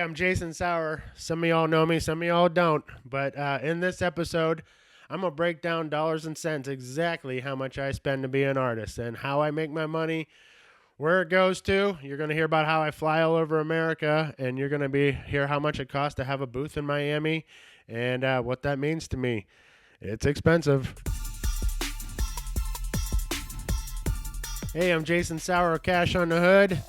I'm Jason Sauer. Some of y'all know me, some of y'all don't. But in this episode, I'm going to break down dollars and cents exactly how much I spend to be an artist and how I make my money, where it goes to. You're going to hear about how I fly all over America, and you're going to hear how much it costs to have a booth in Miami and what that means to me. It's expensive. Hey, I'm Jason Sauer, Cash on the Hood.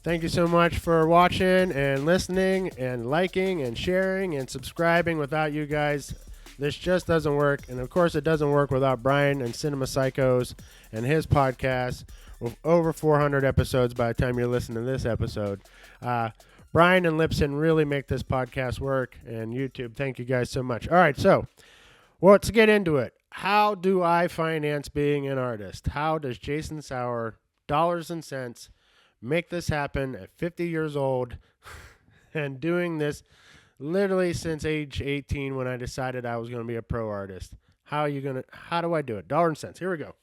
Thank you so much for watching and listening and liking and sharing and subscribing. Without you guys, this just doesn't work. And of course, it doesn't work without Brian and Cinema Psychos and his podcast with over 400 episodes by the time you're listening to this episode. Brian and Lipson really make this podcast work, and YouTube. Thank you guys so much. All right, so let's get into it. How do I finance being an artist? How does Jason Sauer, dollars and cents, make this happen at 50 years old and doing this literally since age 18 when I decided I was going to be a pro artist? How do I do it? Dollar and cents. Here we go.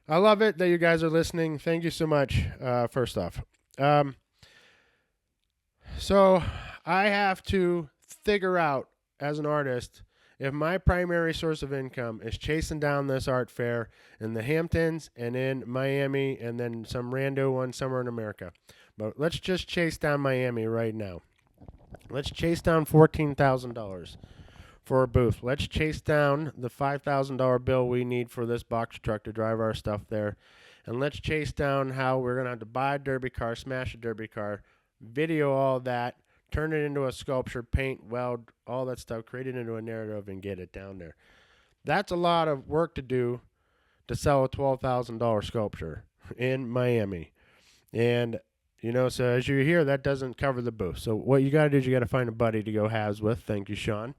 I love it that you guys are listening. Thank you so much. First off. So I have to figure out as an artist if my primary source of income is chasing down this art fair in the Hamptons and in Miami and then some rando one somewhere in America. But let's just chase down Miami right now. Let's chase down $14,000 for a booth. Let's chase down the $5,000 bill we need for this box truck to drive our stuff there. And let's chase down how we're going to have to buy a derby car, smash a derby car, video all that, turn it into a sculpture, paint, weld, all that stuff, create it into a narrative, and get it down there. That's a lot of work to do to sell a $12,000 sculpture in Miami. And, so as you hear, that doesn't cover the booth. So what you got to do is you got to find a buddy to go halves with. Thank you, Sean.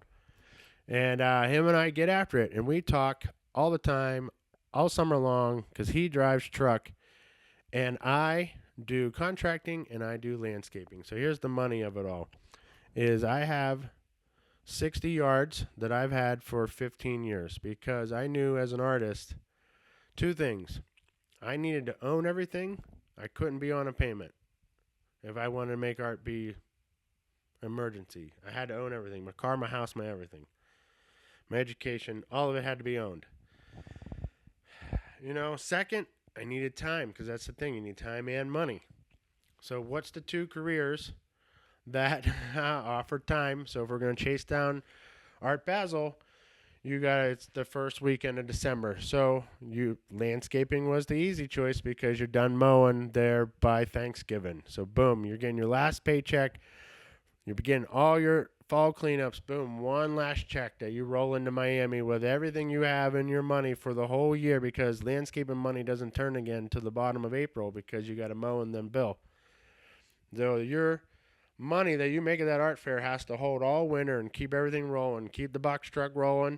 And him and I get after it. And we talk all the time, all summer long, because he drives truck. And I do contracting and I do landscaping. So here's the money of it all. Is I have 60 yards that I've had for 15 years because I knew as an artist two things. I needed to own everything. I couldn't be on a payment if I wanted to make art be emergency. I had to own everything. My car, my house, my everything. My education, all of it had to be owned. Second, I needed time because that's the thing. You need time and money. So what's the two careers that offer time? So if we're going to chase down Art Basel, it's the first weekend of December. So landscaping was the easy choice because you're done mowing there by Thanksgiving. So boom, you're getting your last paycheck. You're beginning all your fall cleanups. Boom, one last check that you roll into Miami with everything you have in your money for the whole year because landscaping money doesn't turn again to the bottom of April because you got to mow and then bill. So your money that you make at that art fair has to hold all winter and keep everything rolling, keep the box truck rolling,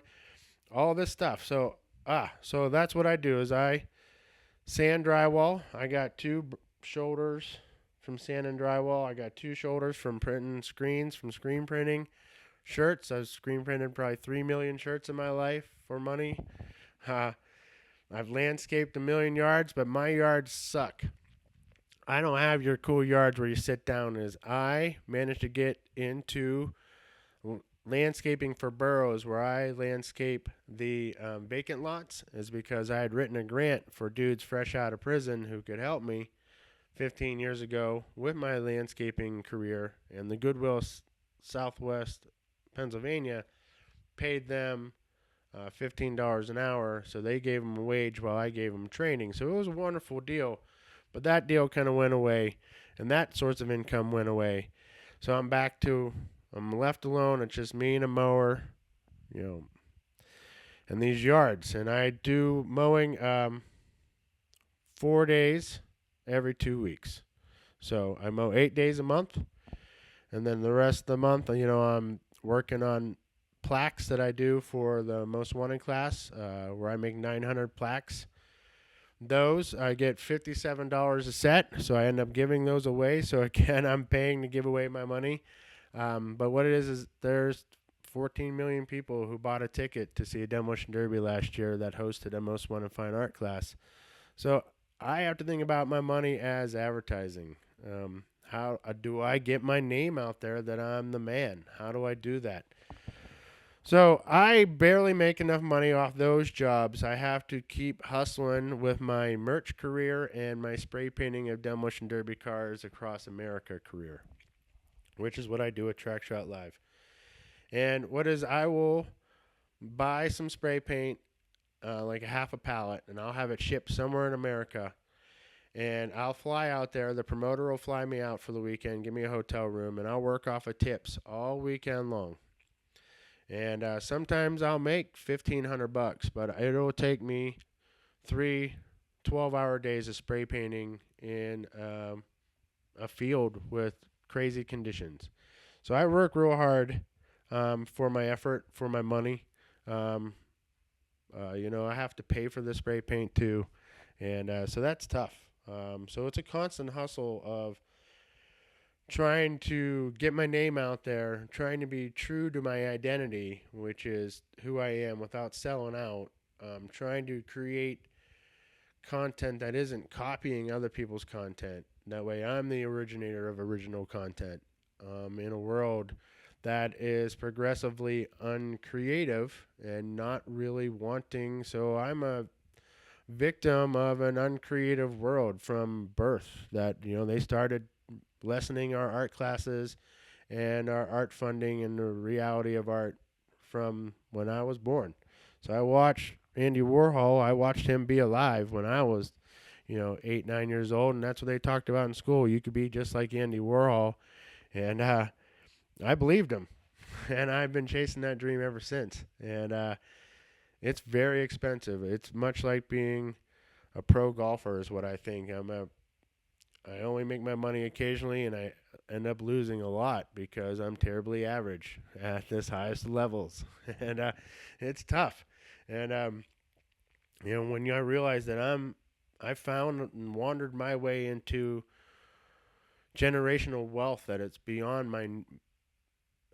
all this stuff. So that's what I do is I sand drywall. I got two shoulders from sand and drywall. I got two shoulders from printing screens, from screen printing. Shirts, I've screen printed probably 3 million shirts in my life for money. I've landscaped 1 million yards, but my yards suck. I don't have your cool yards where you sit down. I managed to get into landscaping for boroughs where I landscape the vacant lots is because I had written a grant for dudes fresh out of prison who could help me 15 years ago with my landscaping career, and the Goodwill Southwest Pennsylvania paid them $15 an hour, so they gave them a wage while I gave them training. So it was a wonderful deal, but that deal kind of went away, and that source of income went away. So I'm left alone. It's just me and a mower, and these yards, and I do mowing 4 days every 2 weeks. So I mow 8 days a month. And then the rest of the month, I'm working on plaques that I do for the Most Wanted class, where I make 900 plaques. Those, I get $57 a set. So I end up giving those away. So again, I'm paying to give away my money. But what it is there's 14 million people who bought a ticket to see a demolition derby last year that hosted a Most Wanted Fine Art class. So I have to think about my money as advertising. How do I get my name out there that I'm the man? How do I do that? So I barely make enough money off those jobs. I have to keep hustling with my merch career and my spray painting of demolition derby cars across America career, which is what I do at Track Shot Live. And what is I will buy some spray paint, like a half a pallet, and I'll have it shipped somewhere in America. And I'll fly out there. The promoter will fly me out for the weekend, give me a hotel room, and I'll work off of tips all weekend long. And sometimes I'll make $1,500, but it'll take me 3 12-hour days of spray painting in a field with crazy conditions. So I work real hard for my effort, for my money. Um, I have to pay for the spray paint too, and so that's tough. So it's a constant hustle of trying to get my name out there, trying to be true to my identity, which is who I am without selling out, trying to create content that isn't copying other people's content. That way, I'm the originator of original content in a world that is progressively uncreative and not really wanting. So I'm a victim of an uncreative world from birth that, they started lessening our art classes and our art funding and the reality of art from when I was born. So I watched Andy Warhol. I watched him be alive when I was, 8, 9 years old, and that's what they talked about in school. You could be just like Andy Warhol, and I believed him, and I've been chasing that dream ever since. And it's very expensive. It's much like being a pro golfer is what I think. I only make my money occasionally, and I end up losing a lot because I'm terribly average at this highest levels, and it's tough. And when I realize that I found and wandered my way into generational wealth, that it's beyond my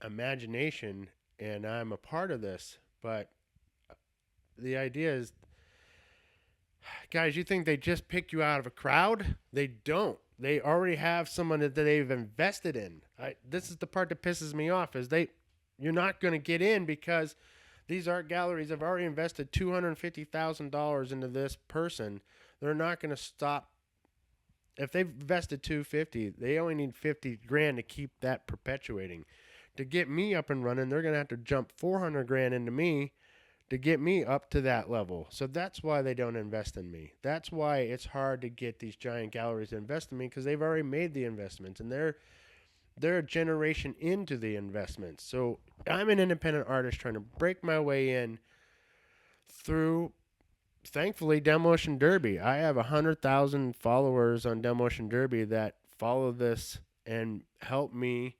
imagination, and I'm a part of this. But the idea is, guys, you think they just pick you out of a crowd? They don't. They already have someone that they've invested in. This is the part that pisses me off, is you're not going to get in because these art galleries have already invested $250,000 into this person. They're not going to stop. If they've invested $250,000, they only need $50,000 to keep that perpetuating. To get me up and running, they're going to have to jump $400,000 into me to get me up to that level. So that's why they don't invest in me. That's why it's hard to get these giant galleries to invest in me, because they've already made the investments and they're a generation into the investments. So I'm an independent artist trying to break my way in through, thankfully, Demolition Derby. I have 100,000 followers on Demolition Derby that follow this and help me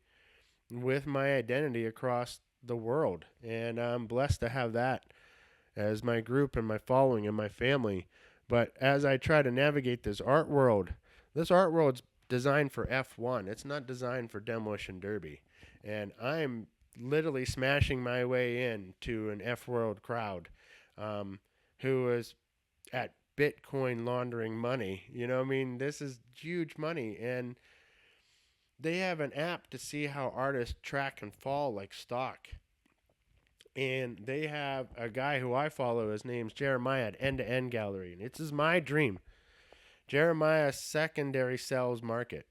with my identity across the world. And I'm blessed to have that as my group and my following and my family. But as I try to navigate this art world's designed for F1. It's not designed for Demolition Derby. And I'm literally smashing my way into an F World crowd who is at Bitcoin laundering money. This is huge money. And they have an app to see how artists track and fall like stock. And they have a guy who I follow. His name's Jeremiah at End to End Gallery. And it's my dream. Jeremiah's secondary sales market.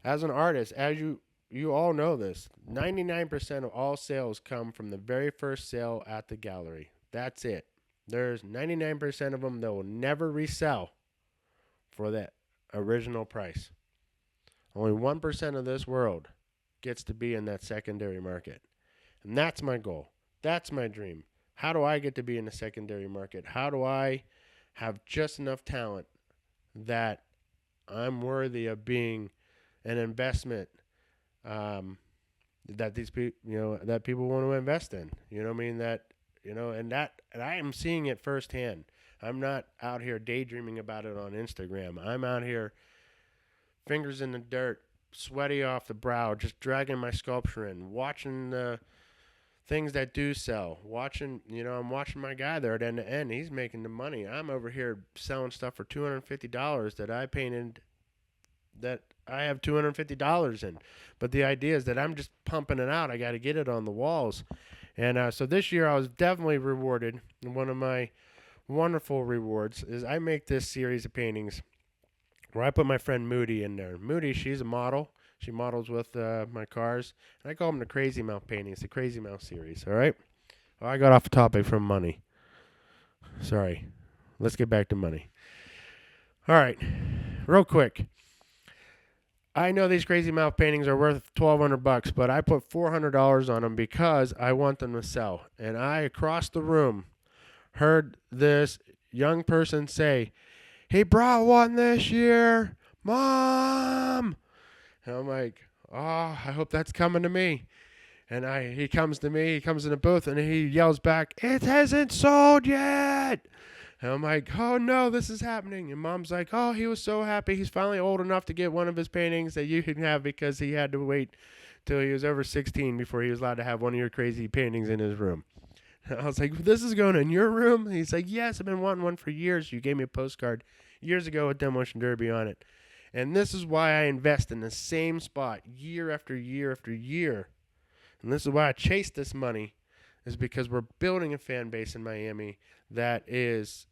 As an artist, as you all know this, 99% of all sales come from the very first sale at the gallery. That's it. There's 99% of them that will never resell for that original price. Only 1% of this world gets to be in that secondary market. And that's my goal. That's my dream. How do I get to be in the secondary market? How do I have just enough talent that I'm worthy of being an investment that these people, that people want to invest in? And I am seeing it firsthand. I'm not out here daydreaming about it on Instagram. I'm out here, fingers in the dirt, sweaty off the brow, just dragging my sculpture in, watching the things that do sell. I'm watching my guy there at End to End. He's making the money. I'm over here selling stuff for $250 that I painted, that I have $250 in. But the idea is that I'm just pumping it out. I got to get it on the walls. And so this year I was definitely rewarded. And one of my wonderful rewards is I make this series of paintings where I put my friend Moody in there. Moody, she's a model. She models with my cars. And I call them the Crazy Mouth paintings, the Crazy Mouth series. All right? Oh, I got off the topic from money. Sorry. Let's get back to money. All right. Real quick. I know these Crazy Mouth paintings are worth $1,200, but I put $400 on them because I want them to sell. And I, across the room, heard this young person say, "He brought one this year, Mom." And I'm like, "Oh, I hope that's coming to me." And he comes to me, he comes in the booth, and he yells back, "It hasn't sold yet." And I'm like, "Oh no, this is happening." And Mom's like, "Oh, he was so happy. He's finally old enough to get one of his paintings that you can have because he had to wait till he was over 16 before he was allowed to have one of your crazy paintings in his room." And I was like, "This is going in your room?" And he's like, "Yes, I've been wanting one for years. You gave me a postcard years ago with Demolition Derby on it." And this is why I invest in the same spot year after year after year. And this is why I chase this money, is because we're building a fan base in Miami that is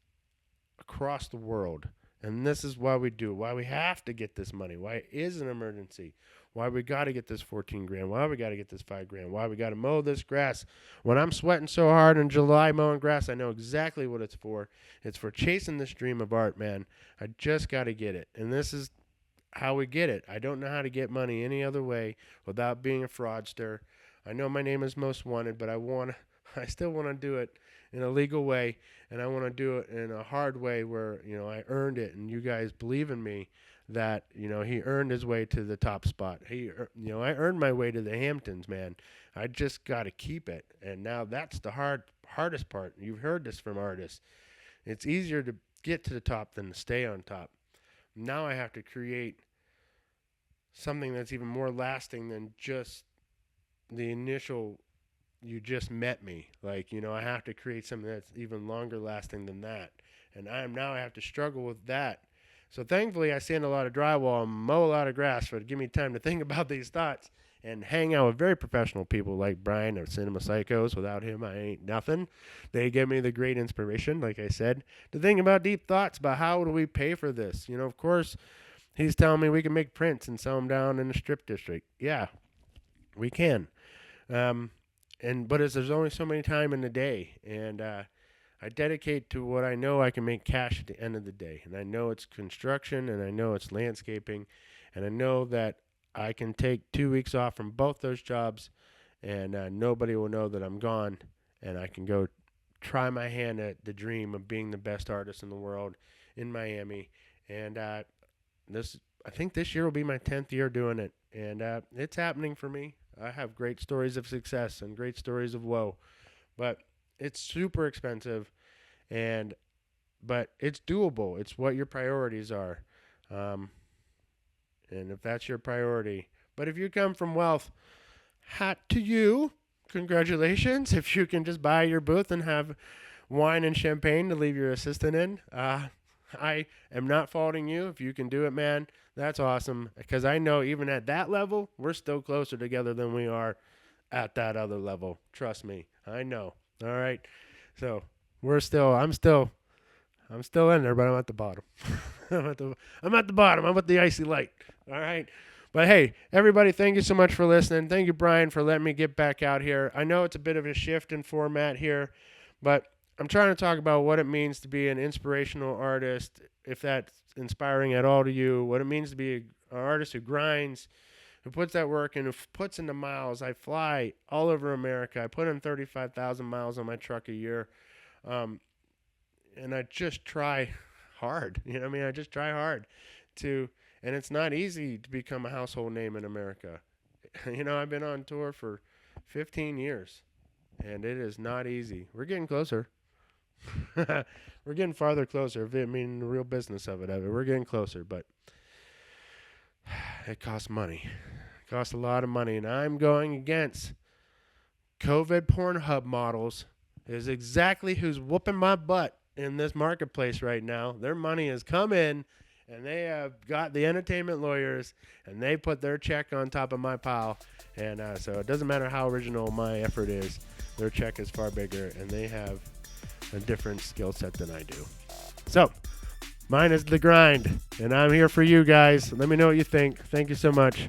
across the world. And this is why we do it, why we have to get this money, why it is an emergency, why we got to get this 14 grand, why we got to get this 5 grand, why we got to mow this grass. When I'm sweating so hard in July mowing grass, I know exactly what it's for. It's for chasing this dream of art, man. I just got to get it. And this is how we get it. I don't know how to get money any other way without being a fraudster. I know my name is Most Wanted, but I still want to do it in a legal way, and I want to do it in a hard way where, I earned it, and you guys believe in me that, he earned his way to the top spot. I earned my way to the Hamptons, man. I just got to keep it, and now that's the hardest part. You've heard this from artists. It's easier to get to the top than to stay on top. Now I have to create something that's even more lasting than just the initial "you just met me." Like, I have to create something that's even longer lasting than that. And I have to struggle with that. So thankfully I sand a lot of drywall and mow a lot of grass to give me time to think about these thoughts and hang out with very professional people like Brian of Cinema Psychos. Without him, I ain't nothing. They give me the great inspiration, like I said, to think about deep thoughts about how do we pay for this. Of course, he's telling me we can make prints and sell them down in the strip district. Yeah, we can. But there's only so many time in the day, and I dedicate to what I know I can make cash at the end of the day. And I know it's construction, and I know it's landscaping, and I know that I can take 2 weeks off from both those jobs, and nobody will know that I'm gone, and I can go try my hand at the dream of being the best artist in the world in Miami. And I think this year will be my 10th year doing it, and it's happening for me. I have great stories of success and great stories of woe, but it's super expensive, but it's doable. It's what your priorities are, and if that's your priority. But if you come from wealth, hat to you. Congratulations. If you can just buy your booth and have wine and champagne to leave your assistant in, I am not faulting you. If you can do it, man, that's awesome. Because I know even at that level, we're still closer together than we are at that other level. Trust me. I know. All right. So I'm still in there, but I'm at the bottom. I'm at the bottom. I'm at the icy light. All right. But hey, everybody, thank you so much for listening. Thank you, Brian, for letting me get back out here. I know it's a bit of a shift in format here, but I'm trying to talk about what it means to be an inspirational artist, if that's inspiring at all to you, what it means to be an artist who grinds, who puts that work in, who puts in the miles. I fly all over America. I put in 35,000 miles on my truck a year, and I just try hard. I just try hard and it's not easy to become a household name in America. I've been on tour for 15 years, and it is not easy. We're getting closer. We're getting farther closer. The real business of it. We're getting closer, but it costs money. It costs a lot of money, and I'm going against COVID Pornhub models. Is exactly who's whooping my butt in this marketplace right now. Their money has come in, And they have got the entertainment lawyers, and they put their check on top of my pile. And so it doesn't matter how original my effort is, their check is far bigger, and they have a different skill set than I do. So mine is the grind, and I'm here for you guys. Let me know what you think. Thank you so much.